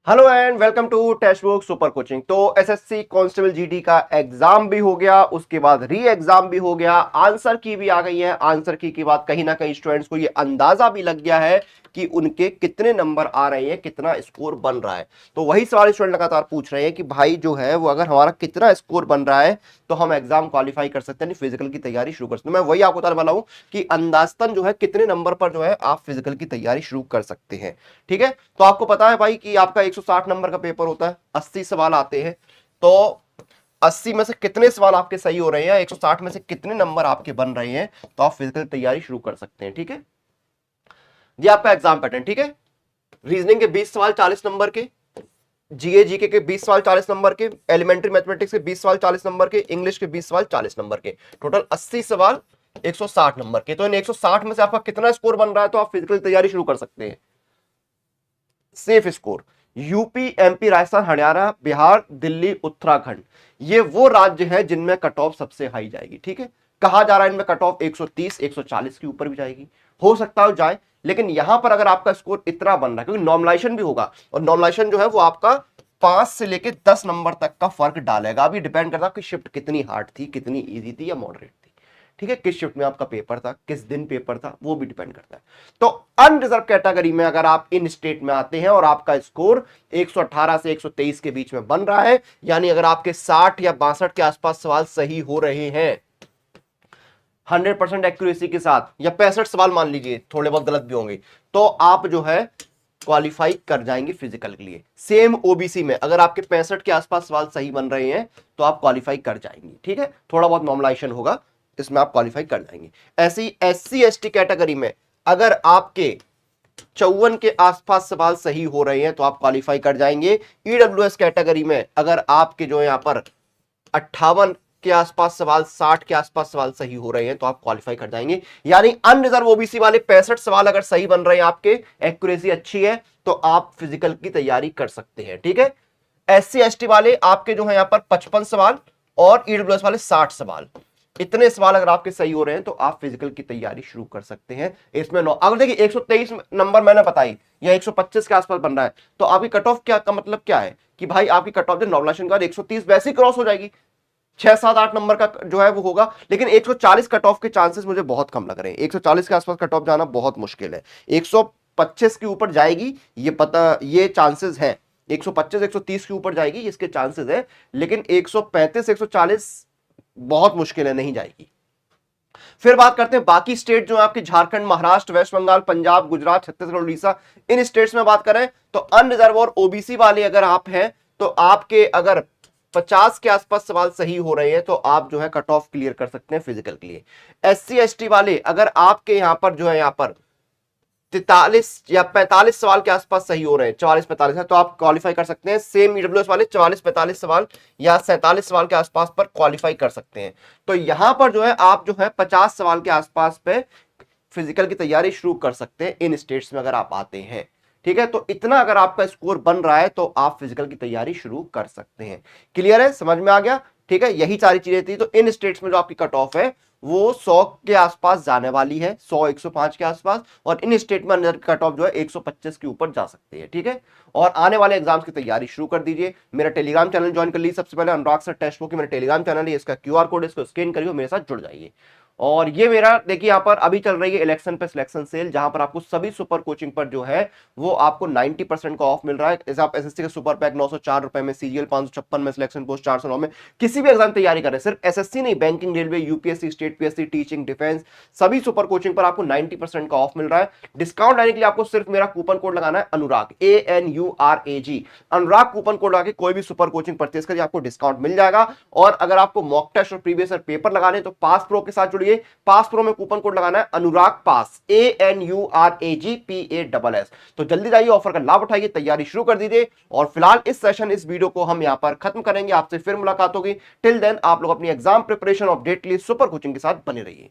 Hello and welcome to text book super coaching. तो SSC constable GD का exam भी हो गया, उसके बाद री एग्जाम भी हो गया, आंसर की भी आ गई है। आंसर की बाद कहीं ना कहीं स्टूडेंट्स को ये अंदाजा भी लग गया है कि उनके कितने नंबर आ रहे हैं, कितना स्कोर बन रहा है। तो वही सवाल स्टूडेंट लगातार पूछ रहे हैं कि भाई जो है वो अगर हमारा कितना स्कोर बन रहा है तो हम एग्जाम क्वालिफाई कर सकते हैं, फिजिकल की तैयारी शुरू कर सकते हैं। मैं वही आपको बताने वाला हूं कि अंदाजतन जो है कितने नंबर पर जो है आप फिजिकल की तैयारी शुरू कर सकते हैं। ठीक है, तो आपको पता है भाई कि आपका 160 नंबर का पेपर होता है, 80 सवाल आते हैं। तो 80 में से कितने सवाल आपके सही हो रहे हैं, 160 में से कितने नंबर आपके बन रहे हैं, तो आप फिजिकल तैयारी शुरू कर सकते हैं। ठीक है, ये आपका एग्जाम पैटर्न। ठीक है, रीजनिंग के 20 सवाल 40 नंबर के, जीए जीके के 20 सवाल 40 नंबर के, एलिमेंट्री मैथमेटिक्स के 20 सवाल 40 नंबर के, इंग्लिश के 20 सवाल 40 नंबर के, टोटल 80 सवाल 160 नंबर के। तो इन 160 में से आपका कितना स्कोर बन रहा है तो आप फिजिकल तैयारी शुरू कर सकते हैं। Safe score, UP MP Rajasthan Haryana Bihar Delhi Uttarakhand, ये वो राज्य है जिनमें कट ऑफ सबसे हाई जाएगी। ठीक है, कहा जा रहा है इनमें कट ऑफ 130 140 के ऊपर भी जाएगी, हो सकता है जाए। लेकिन यहां पर अगर आपका स्कोर इतना बन रहा है, क्योंकि नॉर्मलाइजेशन भी होगा, और नॉर्मलाइजेशन जो है वो आपका 5 से लेके 10 नंबर तक का फर्क डालेगा। अभी डिपेंड करता है कि शिफ्ट कितनी हार्ड थी, कितनी इजी थी या मॉडरेट थी। ठीक है, किस शिफ्ट में आपका पेपर था, किस दिन पेपर था, वो भी डिपेंड करता है। तो अनरिजर्व कैटेगरी में अगर आप इन स्टेट में आते हैं और आपका स्कोर 118 से 123 के बीच में बन रहा है, यानी अगर आपके 60 या 62 के आसपास सवाल सही हो रहे हैं 100% एक्यूरेसी के साथ, या 65 सवाल मान लीजिए थोड़े बहुत गलत भी होंगे, तो आप जो है क्वालिफाई कर जाएंगे फिजिकल के लिए। सेम ओबीसी में अगर आपके 65 के आसपास सवाल सही बन रहे हैं तो आप क्वालिफाई कर जाएंगे। ठीक है, थोड़ा बहुत नॉर्मलाइजेशन होगा, इसमें आप क्वालिफाई कर जाएंगे। ऐसी एससी एसटी कैटेगरी में अगर आपके 54 के आसपास सवाल सही हो रहे हैं तो आप क्वालिफाई कर जाएंगे। ईडब्ल्यूएस कैटेगरी में अगर आपके जो है यहां पर 58 के आसपास सवाल, 60 के आसपास सवाल सही हो रहे हैं तो आप क्वालिफाई कर जाएंगे। यानी अनरिजर्व ओबीसी वाले 65 सवाल अगर सही बन रहे हैं, आपके एक्यूरेसी अच्छी है, तो आप फिजिकल की तैयारी कर सकते हैं। ठीक है, एससी एसटी वाले आपके जो है यहां पर 55 सवाल और ईडब्ल्यूएस वाले 60 सवाल, इतने सवाल अगर आपके सही हो रहे हैं तो आप फिजिकल की तैयारी शुरू कर सकते हैं। इसमें अगर देखिए 123 नंबर मैंने बताई या 125 के आसपास बन रहा है, तो आपकी कट ऑफ क्या का मतलब क्या है कि भाई आपकी कट ऑफ जो नॉर्मलाइजेशन का 130 वैसे ही क्रॉस हो जाएगी, 6 7 8 नंबर का जो है वो होगा। लेकिन 140 कट ऑफ के चांसेस मुझे बहुत कम लग रहे हैं, 140 के आसपास कट ऑफ जाना बहुत मुश्किल है। 125 के ऊपर जाएगी ये पता, ये चांसेस है, 125 130 के ऊपर जाएगी इसके चांसेस है, लेकिन 135 140 बहुत मुश्किल है, नहीं जाएगी। फिर बात करते हैं बाकी स्टेट जो है आपके, झारखंड महाराष्ट्र वेस्ट बंगाल पंजाब गुजरात छत्तीसगढ़ उड़ीसा, इन स्टेट्स में बात करें तो अनरिजर्व और ओबीसी वाले अगर आप हैं तो आपके अगर 50 के आसपास सवाल सही हो रहे हैं तो आप जो है कट ऑफ क्लियर कर सकते हैं फिजिकल के लिए। एससी एसटी वाले अगर आपके यहां पर जो है यहां पर 43 या 45 सवाल के आसपास सही हो रहे हैं, 44 45 है, तो आप क्वालिफाई कर सकते हैं। सेम ईडब्ल्यूएस वाले 44 45 सवाल या 47 सवाल के आसपास पर क्वालिफाई कर सकते हैं। तो यहां पर जो है आप जो है 50 सवाल के आसपास पे फिजिकल की तैयारी शुरू कर सकते हैं इन स्टेट्स में अगर आप आते हैं। ठीक है, तो इतना अगर आपका स्कोर बन रहा है तो आप फिजिकल की तैयारी शुरू कर सकते हैं। क्लियर है, समझ में आ गया? ठीक है, यही सारी चीजें थी। तो इन स्टेट्स में जो आपकी कट ऑफ है वो 100 के आसपास जाने वाली है, 100 105 के आसपास, और इन स्टेट में अंदर कट ऑफ जो है 125 के ऊपर जा सकती है। ठीक है, और आने वाले एग्जाम्स की तैयारी शुरू कर दीजिए। मेरा टेलीग्राम चैनल ज्वाइन कर लीजिए सबसे पहले, अनुराग सर टेस्ट बुक, मेरा टेलीग्राम चैनल है, इसका क्यूआर कोड इसको स्कैन करिए, मेरे साथ जुड़ जाइए। और ये मेरा देखिए यहाँ पर अभी चल रही है इलेक्शन पे सिलेक्शन सेल, जहां पर आपको सभी सुपर कोचिंग पर जो है वो आपको 90% का ऑफ मिल रहा है। जैसे आप एसएससी का सुपर पैक 904 रुपए में, सीजीएल 556 में, सिलेक्शन पोस्ट 409 में, किसी भी एग्जाम तैयारी कर रहे हैं, सिर्फ एसएससी नहीं, banking railway UPSC state PSC teaching defence, सभी सुपर कोचिंग पर आपको 90% का ऑफ मिल रहा है। डिस्काउंट लेने के लिए आपको सिर्फ मेरा कूपन कोड लगाना है अनुराग, ANURAG, अनुराग कूपन कोड लगा के कोई भी सुपर कोचिंग परचेस करिए, आपको डिस्काउंट मिल जाएगा। और अगर आपको मॉक टेस्ट और प्रीवियस पेपर लगाने तो पास प्रो के साथ जुड़िए, पास प्रो में कूपन कोड लगाना है अनुराग पास, ANURAGPASS। तो जल्दी जाइए, ऑफर का लाभ उठाइए, तैयारी शुरू कर दीजिए। और फिलहाल इस सेशन, इस वीडियो को हम यहां पर खत्म करेंगे, आपसे फिर मुलाकात होगी। टिल देन आप लोग अपनी एग्जाम प्रिपरेशन अपडेट के लिए सुपर कोचिंग के साथ बने रहिए।